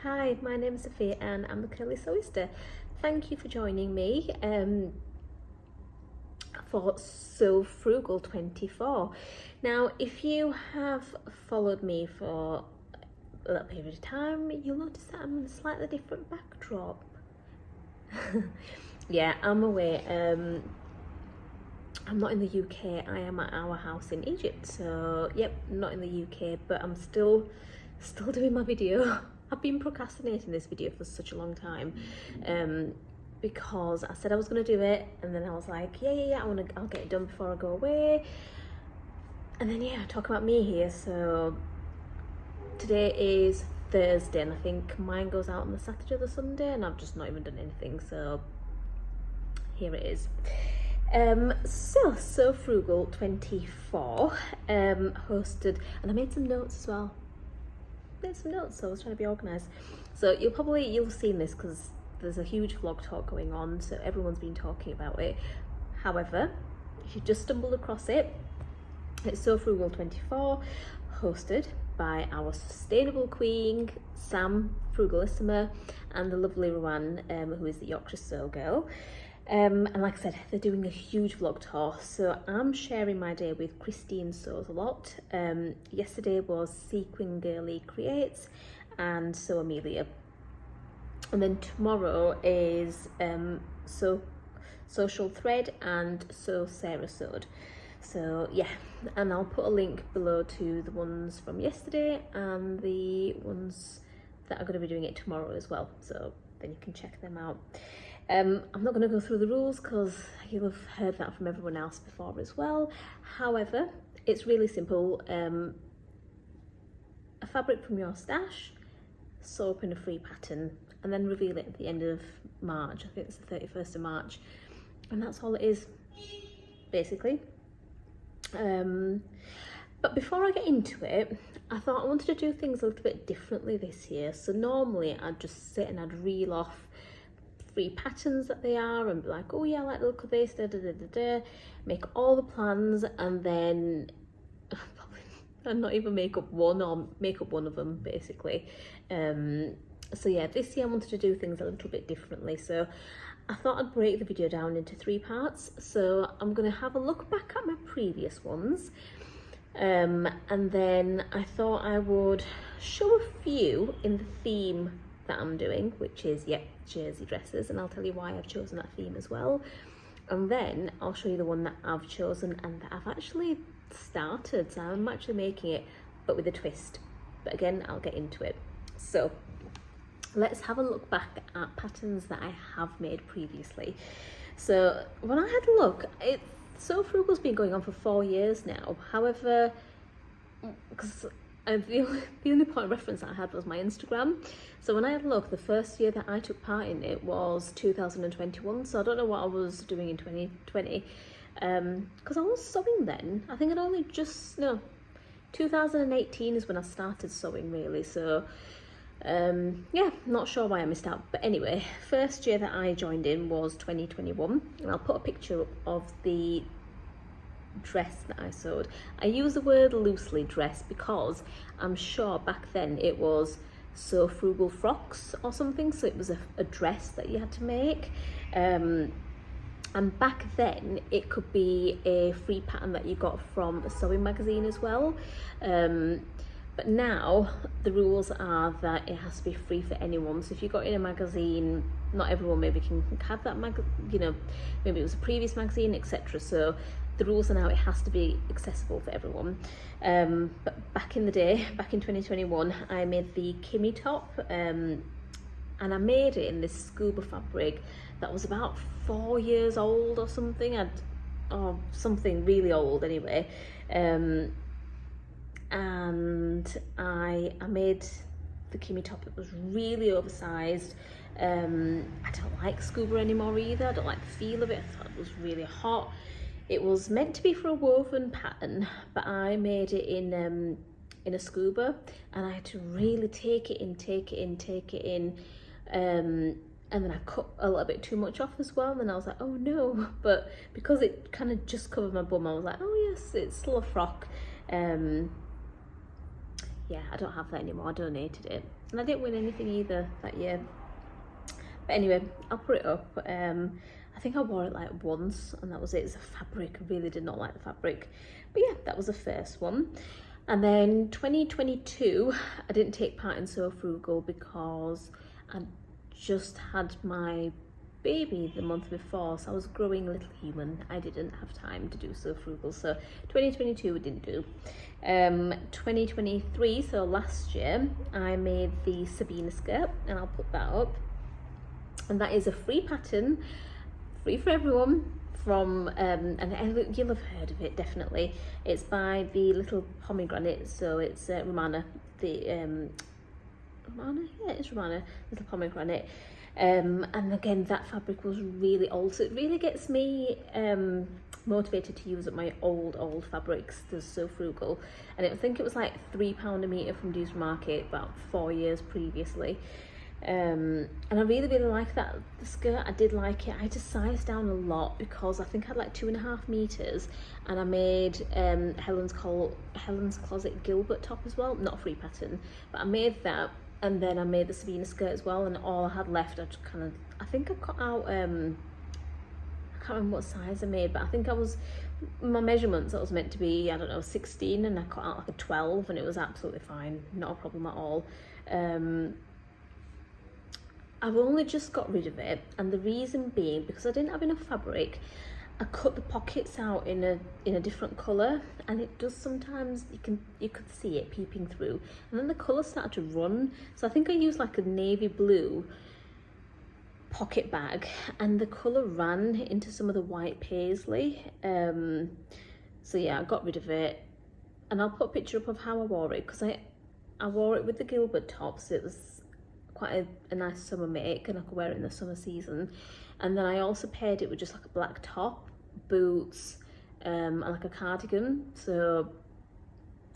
Hi, my name is Sophia and I'm the Curly Sewista. Thank you for joining me for Sew Frugal 24. Now, if you have followed me for a little period of time, you'll notice that I'm in a slightly different backdrop. Yeah, I'm away. I'm not in the UK, I am at our house in Egypt. So, yep, not in the UK, but I'm still doing my video. I've been procrastinating this video for such a long time because I said I was going to do it, and then I was like, yeah, I'll get it done before I go away. And then yeah, talk about me here. So today is Thursday, and I think mine goes out on the Saturday or the Sunday, and I've just not even done anything. So here it is. So Frugal 24 hosted, and I made some notes as well. So I was trying to be organised. So you'll have seen this because there's a huge vlog talk going on, so everyone's been talking about it. However, if you just stumbled across it, it's So Frugal 24, hosted by our sustainable queen Sam Frugalissima and the lovely Rowan, who is the Yorkshire Sew Girl. And like I said, they're doing a huge vlog tour, so I'm sharing my day with Christine Sews a Lot. Yesterday was Sequin Girly Creates and Sew Amelia, and then tomorrow is Social Thread and Sew Sarah Sewed. So yeah, and I'll put a link below to the ones from yesterday and the ones that are going to be doing it tomorrow as well, so then you can check them out. I'm not going to go through the rules because you'll have heard that from everyone else before as well. However, it's really simple. A fabric from your stash, sew up in a free pattern, and then reveal it at the end of March. I think it's the 31st of March, and that's all it is, basically. But before I get into it, I thought I wanted to do things a little bit differently this year. So normally I'd just sit and I'd reel off free patterns that they are and be like, oh yeah, I like the look of this, make all the plans, and then and not even make up one or make up one of them, basically. So yeah, this year I wanted to do things a little bit differently, so I thought I'd break the video down into 3 parts. So I'm going to have a look back at my previous ones, and then I thought I would show a few in the theme that I'm doing, which is, yep, jersey dresses, and I'll tell you why I've chosen that theme as well. And then I'll show you the one that I've chosen and that I've actually started, so I'm actually making it but with a twist, but again I'll get into it. So let's have a look back at patterns that I have made previously. So when I had a look, Sew Frugal's been going on for 4 years now. However, because the only point of reference that I had was my Instagram. So when I had a look, the first year that I took part in it was 2021. So I don't know what I was doing in 2020, because I was sewing then. I think I'd only just, no, 2018 is when I started sewing really. So yeah, not sure why I missed out. But anyway, first year that I joined in was 2021. And I'll put a picture up of the dress that I sewed. I use the word loosely dress because I'm sure back then it was Sew Frugal frocks or something, so it was a dress that you had to make, and back then it could be a free pattern that you got from a sewing magazine as well, but now the rules are that it has to be free for anyone. So if you got in a magazine, not everyone maybe can have that maybe it was a previous magazine, etc. So the rules are now it has to be accessible for everyone. But back in the day, back in 2021, I made the Kimmy top, and I made it in this scuba fabric that was about 4 years old or something, or something really old anyway. And I made the Kimmy top. It was really oversized. I don't like scuba anymore either. I don't like the feel of it. I thought it was really hot. It was meant to be for a woven pattern, but I made it in a scuba, and I had to really take it in, and then I cut a little bit too much off as well, and then I was like, oh no, but because it kind of just covered my bum, I was like, oh yes, it's still a frock. Yeah, I don't have that anymore, I donated it. and I didn't win anything either that year. But anyway, I'll put it up. I think I wore it like once and that was it. It's a fabric. I really did not like the fabric. But yeah, that was the first one. And then 2022, I didn't take part in Sew Frugal because I just had my baby the month before, so I was growing little human. I didn't have time to do Sew Frugal, so 2022 we didn't do. 2023, so last year, I made the Sabina skirt, and I'll put that up. And that is a free pattern, free for everyone, from and you'll have heard of it definitely. It's by the Little Pomegranate, so it's Romana, Romana, yeah, it's Romana, Little Pomegranate. And again, that fabric was really old, so it really gets me motivated to use up my old fabrics, the Sew Frugal. And I think it was like £3 a metre from Dewsbury Market about 4 years previously. And I really like that, the skirt. I did like it. I had to size down a lot because I think I had like 2.5 meters, and I made Helen's Closet Gilbert top as well, not a free pattern, but I made that, and then I made the Sabina skirt as well, and all I had left, I think I cut out, I can't remember what size I made, but I think my measurements, that was meant to be, I don't know, 16, and I cut out like a 12, and it was absolutely fine, not a problem at all. I've only just got rid of it, and the reason being because I didn't have enough fabric. I cut the pockets out in a different colour, and it does sometimes, you could see it peeping through, and then the colour started to run. So I think I used like a navy blue pocket bag, and the colour ran into some of the white paisley. So yeah, I got rid of it, and I'll put a picture up of how I wore it, because I wore it with the Gilbert tops. It was quite a nice summer make, and I could wear it in the summer season. And then I also paired it with just like a black top, boots, and like a cardigan. So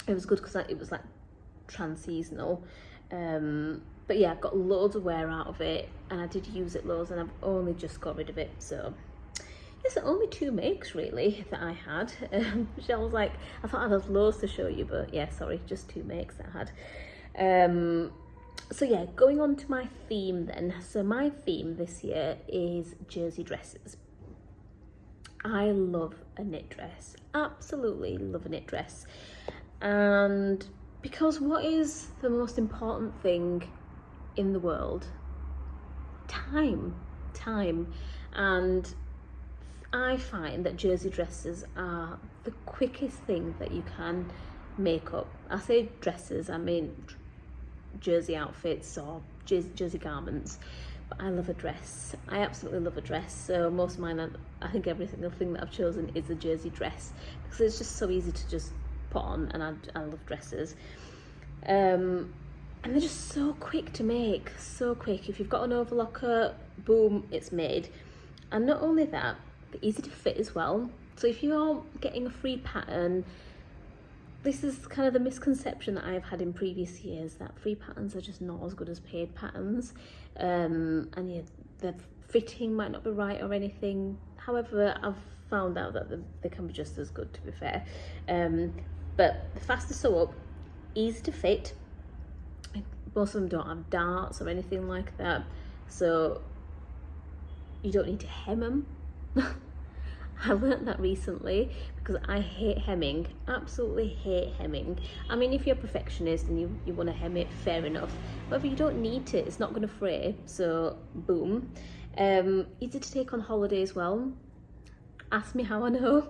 it was good because it was like trans-seasonal. But yeah, I got loads of wear out of it, and I did use it loads, and I've only just got rid of it. So yes, only 2 makes really that I had, which I was like, I thought I'd have loads to show you, but yeah, sorry, just 2 makes that I had. So yeah, going on to my theme then. So my theme this year is jersey dresses. I love a knit dress, absolutely love a knit dress. And because what is the most important thing in the world? Time. And I find that jersey dresses are the quickest thing that you can make up. I say dresses, I mean jersey outfits or jersey garments, but I love a dress. I absolutely love a dress. So most of mine, I think every single thing that I've chosen is a jersey dress, because it's just so easy to just put on, and I love dresses. And they're just so quick to make, so quick. If you've got an overlocker, boom, it's made. And not only that, they're easy to fit as well. So if you're getting a free pattern, this is kind of the misconception that I've had in previous years, that free patterns are just not as good as paid patterns. And yeah, the fitting might not be right or anything. However, I've found out that they can be just as good, to be fair. But the faster sew up, easy to fit. Most of them don't have darts or anything like that, so you don't need to hem them. I learnt that recently, because I hate hemming, absolutely hate hemming. I mean, if you're a perfectionist and you want to hem it, fair enough. However, you don't need to, it's not going to fray, so boom. Easy to take on holiday as well. Ask me how I know,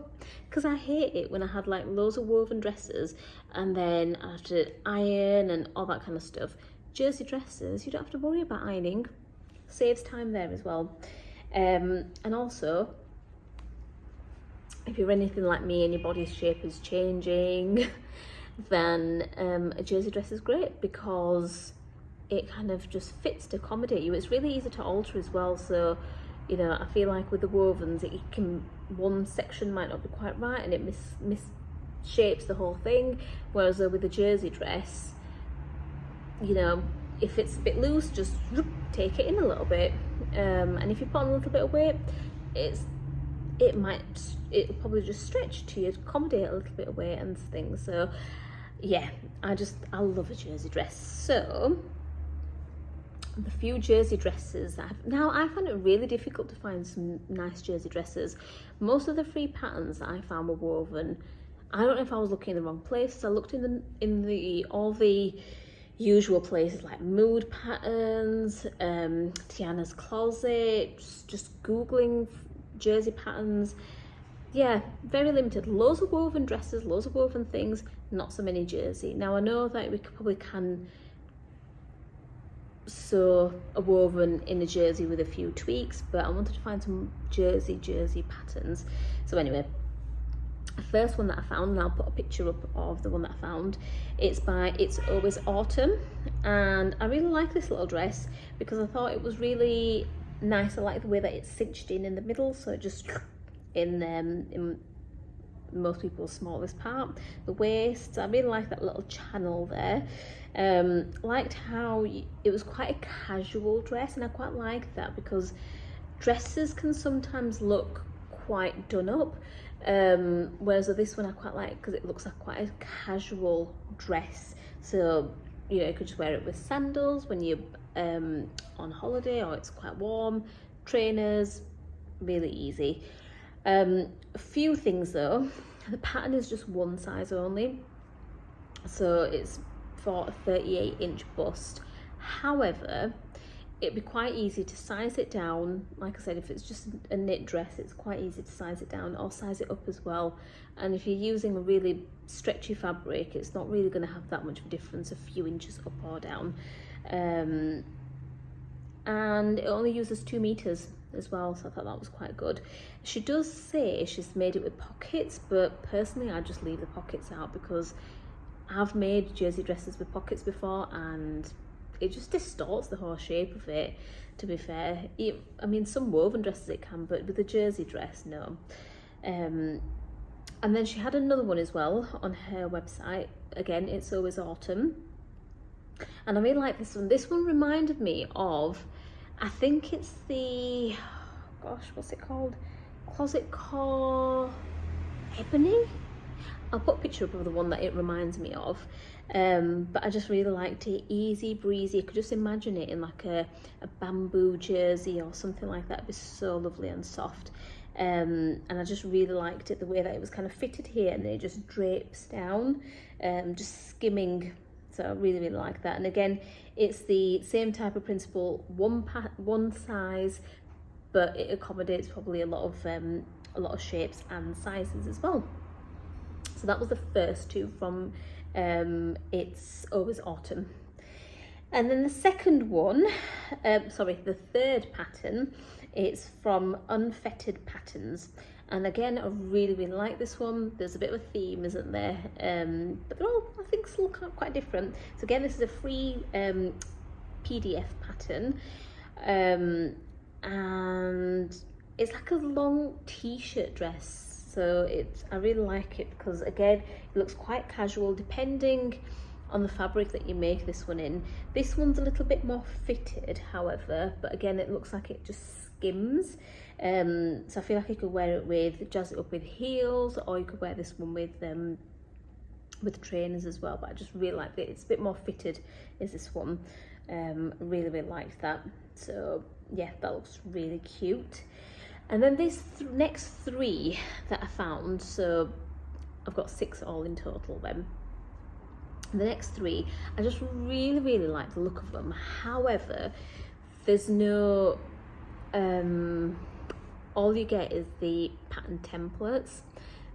because I hate it when I had like loads of woven dresses and then I have to iron and all that kind of stuff. Jersey dresses, you don't have to worry about ironing, saves time there as well. And also, if you're anything like me and your body shape is changing, then a jersey dress is great, because it kind of just fits to accommodate you. It's really easy to alter as well. So, you know, I feel like with the wovens, one section might not be quite right, and it misshapes the whole thing. Whereas with a jersey dress, you know, if it's a bit loose, just take it in a little bit. And if you put on a little bit of weight, it'll probably just stretch to accommodate a little bit of weight and things. So yeah, I love a jersey dress. So the few jersey dresses that now I find it really difficult to find some nice jersey dresses. Most of the free patterns that I found were woven. I don't know if I was looking in the wrong places. I looked in the all the usual places like Mood Patterns, Tiana's Closet, just googling jersey patterns. Yeah, very limited. Loads of woven dresses, loads of woven things, not so many jersey. Now I know that we probably can sew a woven in a jersey with a few tweaks, but I wanted to find some jersey patterns. So anyway, the first one that I found, and I'll put a picture up of the one that I found, it's by It's Always Autumn, and I really like this little dress because I thought it was really nice. I like the way that it's cinched in the middle, so it just in most people's smallest part. The waist, I really like that little channel there. Liked how it was quite a casual dress, and I quite like that because dresses can sometimes look quite done up, whereas this one I quite like because it looks like quite a casual dress. So you know, you could just wear it with sandals when you're on holiday, or it's quite warm, trainers, really easy. A few things though, the pattern is just one size only, so it's for a 38-inch bust. However, it'd be quite easy to size it down. Like I said, if it's just a knit dress, it's quite easy to size it down or size it up as well. And if you're using a really stretchy fabric, it's not really going to have that much of a difference, a few inches up or down. And it only uses 2 meters as well, so I thought that was quite good. She does say she's made it with pockets, but personally I just leave the pockets out because I've made jersey dresses with pockets before and it just distorts the whole shape of it, to be fair. I mean, some woven dresses it can, but with a jersey dress, no. And then she had another one as well on her website. Again, It's Always Autumn, and I really like this one. This one reminded me of, I think it's the, gosh, what's it called? Closet Core Ebony? I'll put a picture up of the one that it reminds me of. But I just really liked it. Easy breezy. I could just imagine it in like a bamboo jersey or something like that. It'd be so lovely and soft. And I just really liked it, the way that it was kind of fitted here and then it just drapes down, just skimming. So I really, really like that. And again, it's the same type of principle, one size, but it accommodates probably a lot of shapes and sizes as well. So that was the first two from It's Always Autumn. And then the second one, the third pattern, it's from Unfettered Patterns. And again, I really, really like this one. There's a bit of a theme, isn't there? But they're all, I think, still quite different. So again, this is a free PDF pattern. And it's like a long t-shirt dress. So I really like it because again, it looks quite casual depending on the fabric that you make this one in. This one's a little bit more fitted, however, but again, it looks like it just skims. So I feel like you could wear it jazz it up with heels, or you could wear this one with trainers as well. But I just really like it. It's a bit more fitted, is this one. Really, really liked that. So yeah, that looks really cute. And then these next three that I found, so I've got 6 all in total then. The next 3, I just really, really like the look of them. However, there's no, all you get is the pattern templates.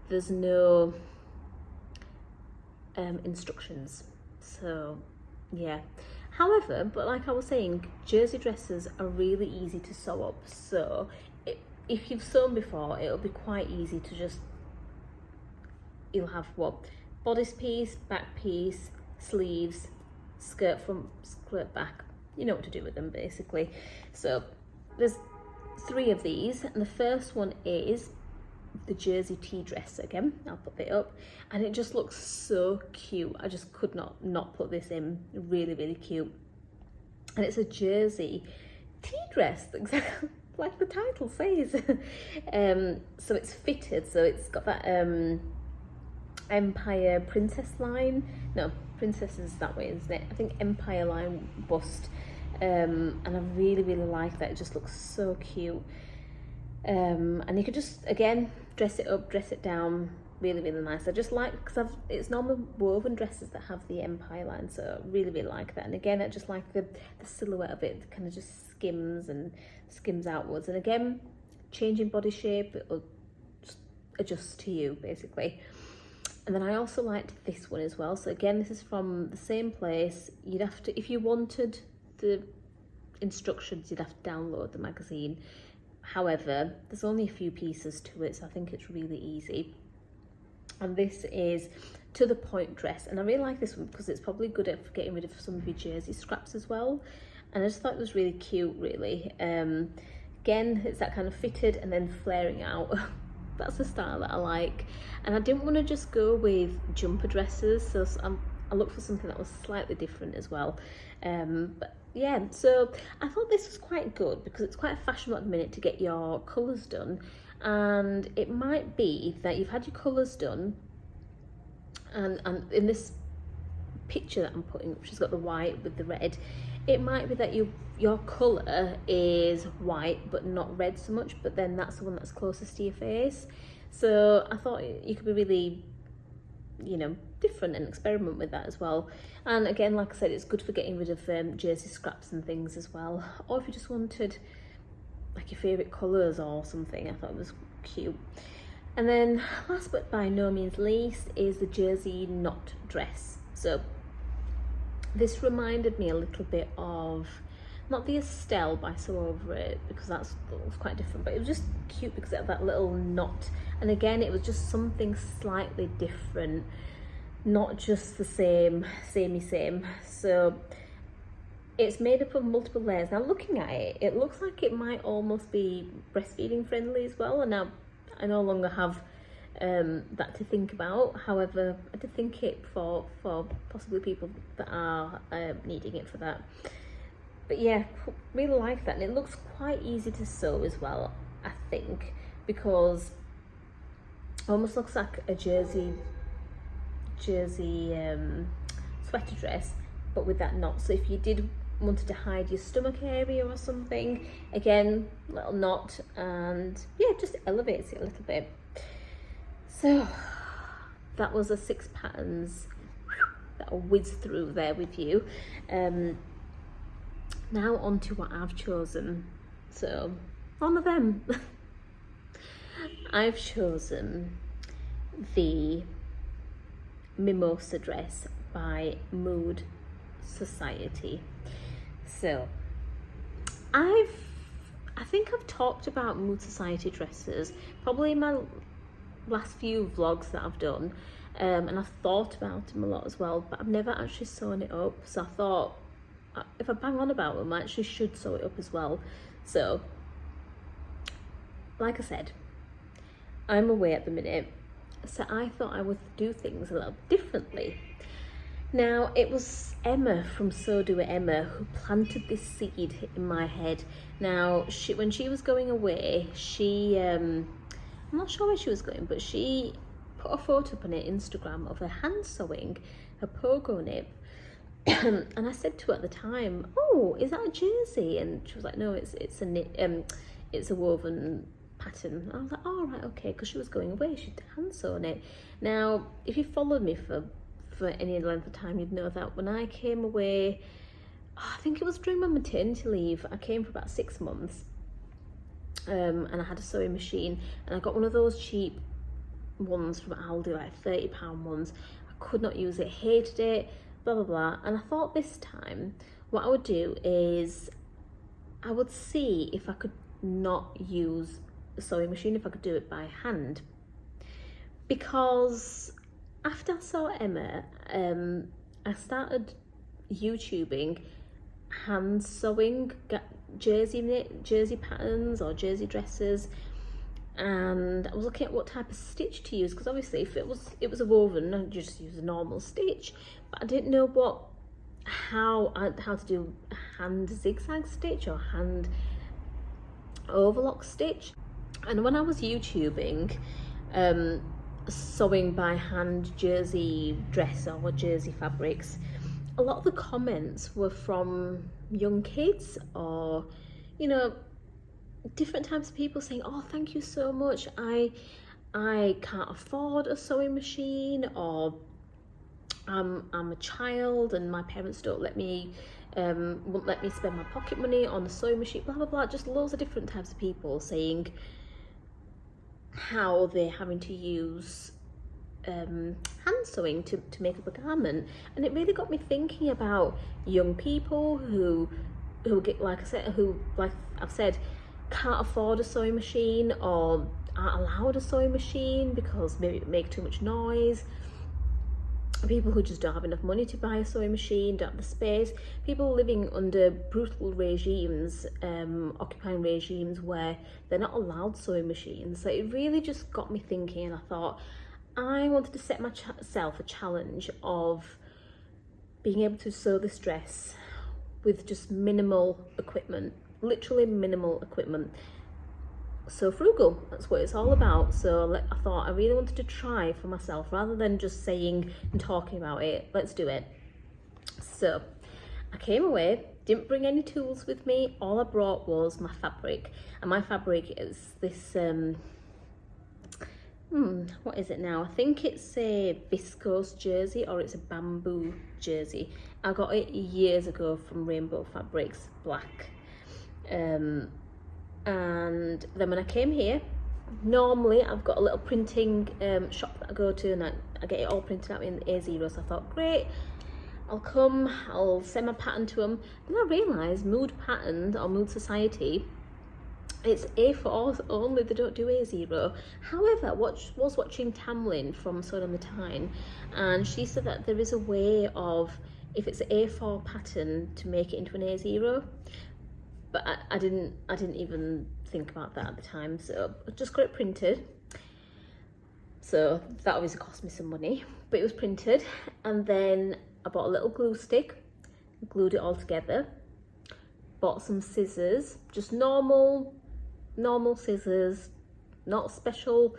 There's no instructions. So yeah. However, but like I was saying, jersey dresses are really easy to sew up. So if you've sewn before, it'll be quite easy to just, you'll have what? Bodice piece, back piece, sleeves, skirt front, skirt back. You know what to do with them basically. So there's 3 of these, and the first one is the jersey tea dress. Again, I'll put it up, and it just looks so cute. I just could not put this in. Really, really cute. And it's a jersey tea dress, exactly like the title says. So it's fitted, so it's got that Empire princess line. No, princess is that way, isn't it? I think Empire line bust. and I really like that. It just looks so cute. And you could just, again, dress it up, dress it down, really nice. I just like, because it's normally woven dresses that have the empire line, so I really like that. And again, I just like the silhouette of it, kind of just skims outwards. And again, changing body shape, it'll just adjust to you basically. And then I also liked this one as well. So again, this is from the same place. You'd have to, if you wanted the instructions, you'd have to download the magazine. However, there's only a few pieces to it, so I think it's really easy. And this is To the Point dress, and I really like this one because it's probably good at getting rid of some of your jersey scraps as well. And I just thought it was really cute, really. Again, it's that kind of fitted and then flaring out. That's the style that I like. And I didn't want to just go with jumper dresses, so I looked for something that was slightly different as well. But yeah, so I thought this was quite good because it's quite fashionable at the minute to get your colours done. And it might be that you've had your colours done, and in this picture that I'm putting, which has got the white with the red, it might be that your colour is white but not red so much, but then that's the one that's closest to your face. So I thought you could be really, you know, different and experiment with that as well. And again, like I said, it's good for getting rid of jersey scraps and things as well. Or if you just wanted like your favourite colours or something, I thought it was cute. And then last but by no means least is the jersey knot dress. So this reminded me a little bit of, not the Estelle by Sew Over It, because that was quite different, but it was just cute because it had that little knot. And again, it was just something slightly different, not just the same. So it's made up of multiple layers. Now looking at it, it looks like it might almost be breastfeeding friendly as well. And now I no longer have that to think about. However, I did think it for possibly people that are needing it for that. But yeah, really like that. And it looks quite easy to sew as well, I think, because it almost looks like a jersey sweater dress, but with that knot. So if you did wanted to hide your stomach area or something, again, little knot, and yeah, just elevates it a little bit. So that was the 6 patterns that I'll whiz through there with you. Now on to what I've chosen. So one of them, I've chosen the Mimosa dress by sewciety. So I think I've talked about sewciety dresses probably in my last few vlogs that I've done, and I've thought about them a lot as well, but I've never actually sewn it up. So I thought, if I bang on about them, I actually should sew it up as well. So like I said, I'm away at the minute, so I thought I would do things a little differently. Now, it was Emma from So Do It Emma who planted this seed in my head. Now, when she was going away, I'm not sure where she was going, but she put a photo up on her Instagram of her hand sewing her pogo nib. And I said to her at the time, "Oh, is that a jersey?" And she was like, "No, it's a woven pattern." And I was like, "Oh, right, okay," because she was going away, she'd hand sewn it. Now, if you followed me for any length of time, you'd know that when I came away, I think it was during my maternity leave, I came for about 6 months, and I had a sewing machine, and I got one of those cheap ones from Aldi, like £30 ones. I could not use it, hated it, blah blah blah. And I thought this time what I would do is I would see if I could not use a sewing machine, if I could do it by hand, because after I saw Emma, I started YouTubing hand sewing jersey patterns or jersey dresses, and I was looking at what type of stitch to use, because obviously if it was a woven, I'd just use a normal stitch, but I didn't know how to do a hand zigzag stitch or hand overlock stitch. And when I was YouTubing sewing by hand jersey dress or jersey fabrics, a lot of the comments were from young kids, or, you know, different types of people saying, oh, thank you so much, I can't afford a sewing machine, or I'm a child and my parents don't let me won't let me spend my pocket money on a sewing machine, blah blah blah. Just loads of different types of people saying how they're having to use hand sewing to make up a garment. And it really got me thinking about young people who get, like I've said, can't afford a sewing machine, or aren't allowed a sewing machine because maybe it makes too much noise. People who just don't have enough money to buy a sewing machine, don't have the space. People living under brutal regimes, occupying regimes where they're not allowed sewing machines. So it really just got me thinking, and I thought I wanted to set myself a challenge of being able to sew this dress with just minimal equipment, literally minimal equipment. So frugal, that's what it's all about. So I thought I really wanted to try for myself, rather than just saying and talking about it. Let's do it. So I came away, didn't bring any tools with me. All I brought was my fabric, and my fabric is this what is it now? I think it's a viscose jersey, or it's a bamboo jersey. I got it years ago from Rainbow Fabrics, black. And then when I came here, normally I've got a little printing shop that I go to, and I get it all printed out in A0. So I thought, great, I'll send my pattern to them. Then I realised Mood Patterned, or Mood Society, it's A4 only, they don't do A0. However, I was watching Tamlin from Sewing on the Tyne, and she said that there is a way of, if it's an A4 pattern, to make it into an A0. But I didn't even think about that at the time, so I just got it printed. So that obviously cost me some money, but it was printed. And then I bought a little glue stick, glued it all together, bought some scissors, just normal scissors, not special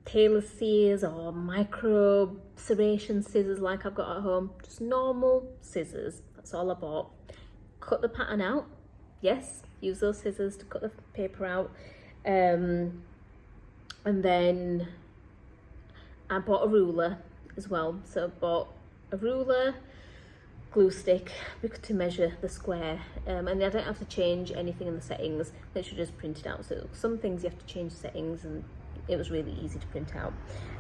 tailor shears or micro serration scissors like I've got at home, just normal scissors. That's all I bought. Cut the pattern out. Yes, use those scissors to cut the paper out. And then I bought a ruler as well. So I bought a ruler, glue stick to measure the square, and I don't have to change anything in the settings. They should just print it out. So some things you have to change settings, and it was really easy to print out.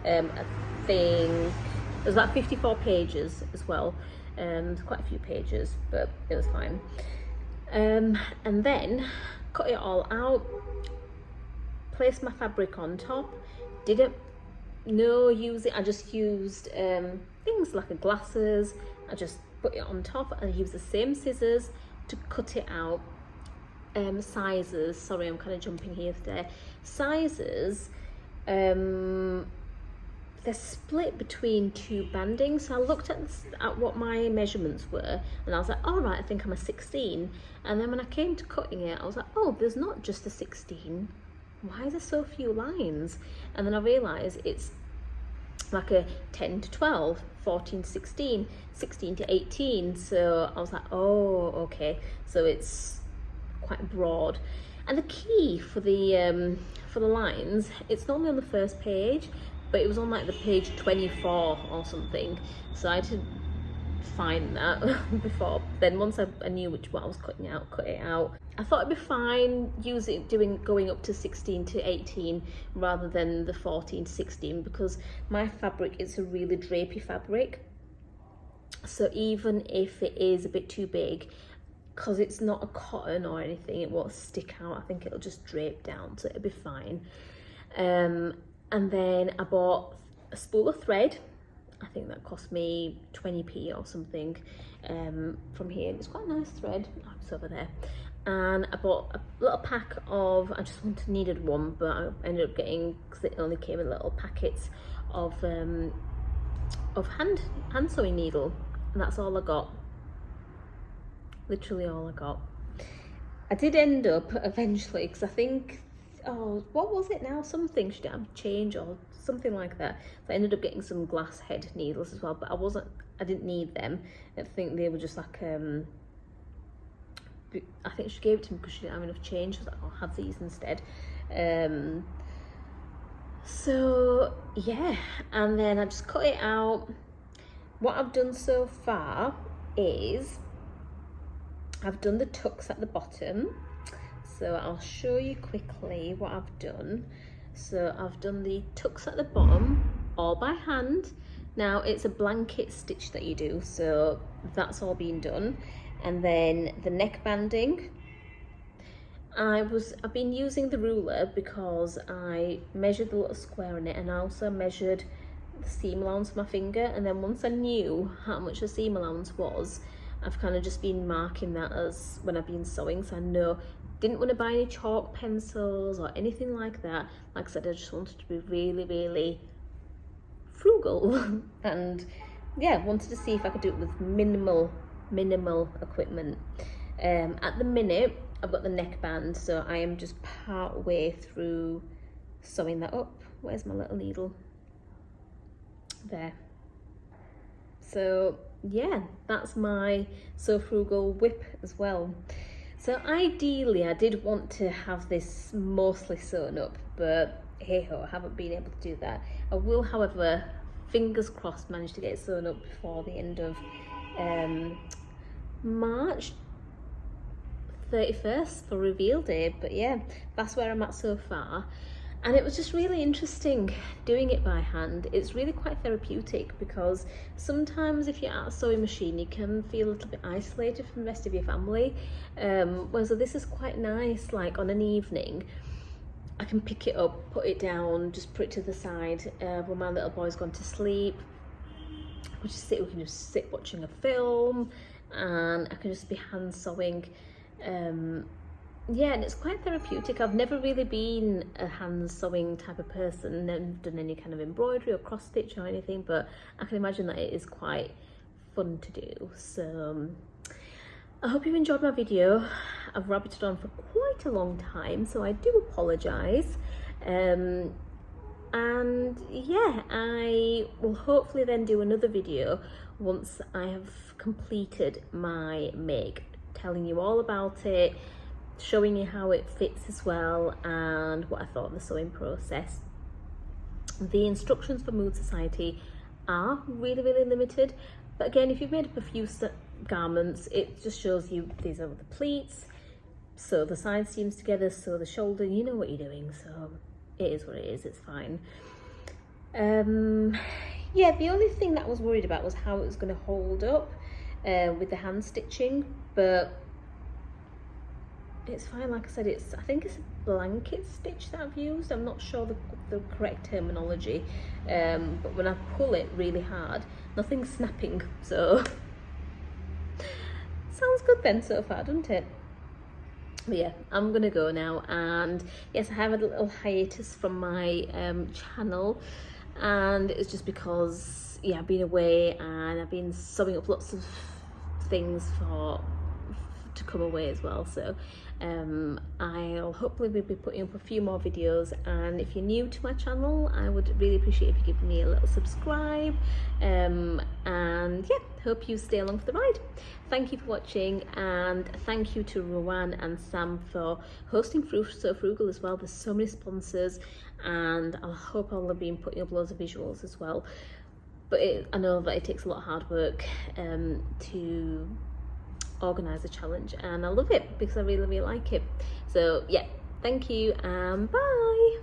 I think there's about 54 pages as well, quite a few pages, but it was fine. And then cut it all out, placed my fabric on top, didn't use it, I just used things like glasses. I just put it on top, and I used the same scissors to cut it out. Sizes, sorry, I'm kind of jumping here today. Sizes, they're split between two bandings. So I looked at what my measurements were, and I was like, all right, I think I'm a 16. And then when I came to cutting it, I was like, oh, there's not just a 16. Why is there so few lines? And then I realised it's like a 10 to 12, 14 to 16, 16 to 18. So I was like, oh, okay. So it's quite broad. And the key for the lines, it's normally on the first page, but it was on like the page 24 or something. So I had to find that before. Then once I knew what I was cutting out, cut it out. I thought it'd be fine going up to 16 to 18 rather than the 14 to 16, because my fabric is a really drapey fabric. So even if it is a bit too big, because it's not a cotton or anything, it won't stick out. I think it'll just drape down, so it'll be fine. And then I bought a spool of thread. I think that cost me 20p or something from here. It's quite a nice thread. Oh, it's over there. And I bought a little pack of, I just needed one, but I ended up getting, because it only came in little packets of hand sewing needle, and that's all I got. Literally all I got. I did end up eventually, because I think, oh, what was it now? Something should have change or something like that. So I ended up getting some glass head needles as well, but I I didn't need them. I think they were just like, I think she gave it to me because she didn't have enough change. She was like, I'll have these instead. So yeah, and then I just cut it out. What I've done so far is I've done the tucks at the bottom. So I'll show you quickly what I've done. So I've done the tucks at the bottom all by hand. Now it's a blanket stitch that you do, so that's all been done. And then the neck banding, I've been using the ruler because I measured the little square in it, and I also measured the seam allowance for my finger. And then once I knew how much the seam allowance was, I've kind of just been marking that as when I've been sewing, so I know. Didn't want to buy any chalk pencils or anything like that. Like I said, I just wanted to be really, really frugal and yeah, wanted to see if I could do it with minimal equipment. At the minute I've got the neckband, so I am just part way through sewing that up. Where's my little needle? There. So yeah, that's my Sew Frugal whip as well. So ideally I did want to have this mostly sewn up, but hey ho, I haven't been able to do that. I will, however, fingers crossed, manage to get it sewn up before the end of March 31st for reveal day. But yeah, that's where I'm at so far. And it was just really interesting doing it by hand. It's really quite therapeutic because sometimes if you're at a sewing machine, you can feel a little bit isolated from the rest of your family. Whereas this is quite nice, like on an evening, I can pick it up, put it down, just put it to the side. When my little boy's gone to sleep, we can just sit watching a film, and I can just be hand sewing. Yeah, and it's quite therapeutic. I've never really been a hand sewing type of person, never done any kind of embroidery or cross stitch or anything, but I can imagine that it is quite fun to do. So I hope you've enjoyed my video. I've rabbited on for quite a long time, so I do apologise. And yeah, I will hopefully then do another video once I have completed my make, telling you all about it, showing you how it fits as well, and what I thought of the sewing process. The instructions for Mood Society are really, really limited, but again, if you've made up a few garments, it just shows you these are the pleats, sew the side seams together, sew the shoulder, you know what you're doing, so it is what it is, it's fine. Yeah, the only thing that I was worried about was how it was going to hold up with the hand stitching, but it's fine. Like I said, I think it's a blanket stitch that I've used. I'm not sure the correct terminology, but when I pull it really hard, nothing's snapping, so sounds good then so far, doesn't it? But yeah, I'm gonna go now, and yes, I have a little hiatus from my channel, and it's just because yeah, I've been away and I've been sewing up lots of things to come away as well. So I'll hopefully be putting up a few more videos, and if you're new to my channel, I would really appreciate if you give me a little subscribe, and yeah, hope you stay along for the ride. Thank you for watching, and thank you to Rowan and Sam for hosting Sew Frugal as well. There's so many sponsors, and I hope I'll be putting up loads of visuals as well, but I know that it takes a lot of hard work to organise a challenge, and I love it because I really, really like it. So yeah, thank you and bye.